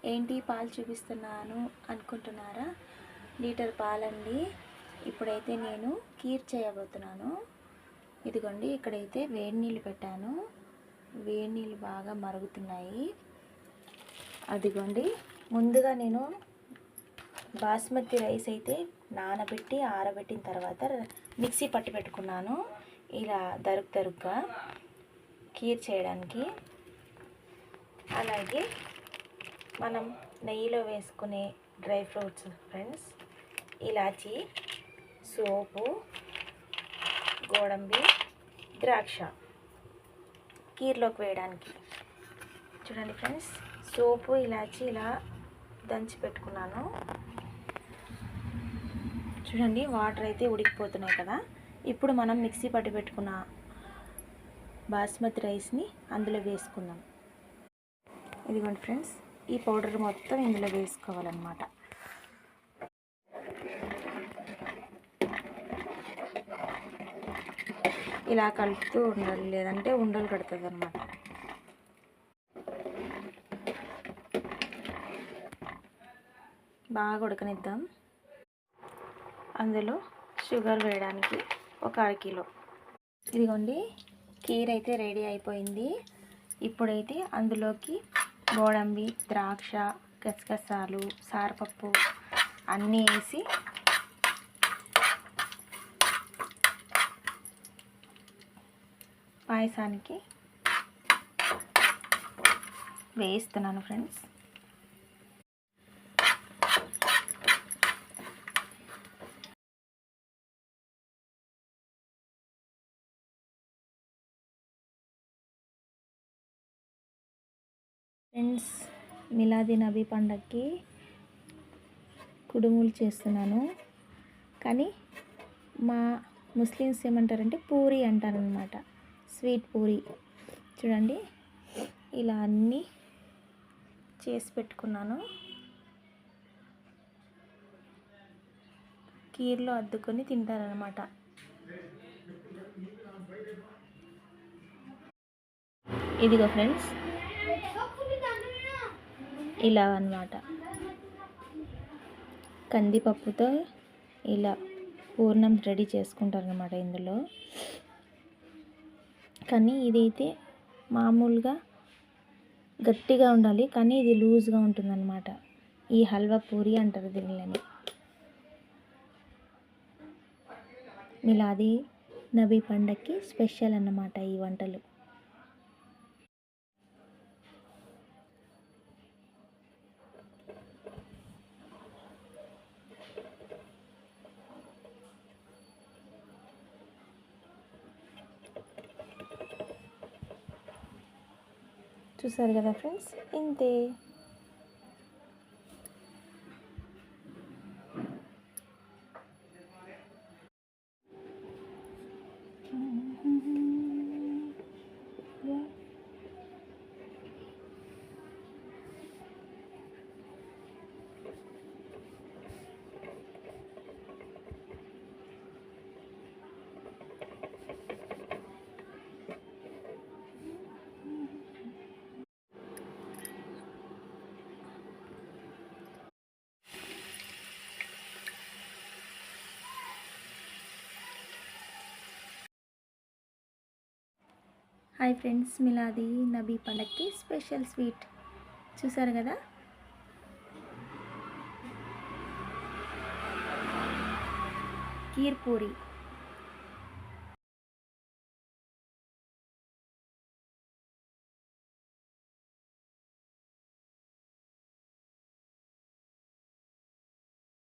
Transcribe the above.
ఏంటి పాలు చూపిస్తున్నాను అనుకుంటున్నారా? లీటర్ పాలండి. ఇప్పుడైతే నేను కీర్ చేయబోతున్నాను. ఇదిగోండి, ఇక్కడైతే వేడి నీళ్ళు పెట్టాను. వేడి నీళ్ళు బాగా మరుగుతున్నాయి. అదిగోండి, ముందుగా నేను బాస్మతి రైస్ అయితే నానబెట్టి ఆరబెట్టిన తర్వాత మిక్సీ పట్టి పెట్టుకున్నాను. ఇలా దరుగ్గా కీర్ చేయడానికి. అలాగే మనం నెయ్యిలో వేసుకునే డ్రై ఫ్రూట్స్ ఫ్రెండ్స్, ఇలాచీ, సోపు, గోడంబి, ద్రాక్ష కీర్లోకి వేయడానికి. చూడండి ఫ్రెండ్స్, సోపు, ఇలాచీ ఇలా దంచి పెట్టుకున్నాను. చూడండి, వాటర్ అయితే ఉడికిపోతున్నాయి కదా. ఇప్పుడు మనం మిక్సీ పట్టి పెట్టుకున్న బాస్మతి రైస్ని అందులో వేసుకుందాం. ఇదిగోండి ఫ్రెండ్స్, ఈ పౌడర్ మొత్తం ఇందులో వేసుకోవాలన్నమాట. ఇలా కలుపుతూ ఉండాలి, లేదంటే ఉండలు కడుతుంది అన్నమాట. బాగా ఉడకనిద్దాం. అందులో షుగర్ వేయడానికి ఒక 1/2 కిలో. ఇదిగోండి, కీర్ అయితే రెడీ అయిపోయింది. ఇప్పుడైతే అందులోకి గోడంబి, ద్రాక్ష, గసగసాలు, సారపప్పు అన్నీ వేసి పాయసానికి వేయిస్తున్నాను ఫ్రెండ్స్. ఫ్రెండ్స్, మిలాది నబీ పండగకి కుడుములు చేస్తున్నాను. కానీ మా ముస్లిమ్స్ ఏమంటారంటే పూరి అంటారనమాట, స్వీట్ పూరి. చూడండి, ఇలా అన్నీ చేసి పెట్టుకున్నాను. కీర్లో అద్దుకొని తింటారనమాట. ఇదిగో ఫ్రెండ్స్, ఇలా అన్నమాట. కందిపప్పుతో ఇలా పూర్ణం రెడీ చేసుకుంటారనమాట ఇందులో. కానీ ఇదైతే మామూలుగా గట్టిగా ఉండాలి, కానీ ఇది లూజ్గా ఉంటుందన్నమాట. ఈ హల్వా పూరి అంటారు దీనిని. మిలాది నబీ పండగకి స్పెషల్ అన్నమాట ఈ వంటలు. చూసారు కదా ఫ్రెండ్స్, ఇంతే. హాయ్ ఫ్రెండ్స్, మిలాది నబీ పండగకి స్పెషల్ స్వీట్ చూసారు కదా. కీర్ పూరి.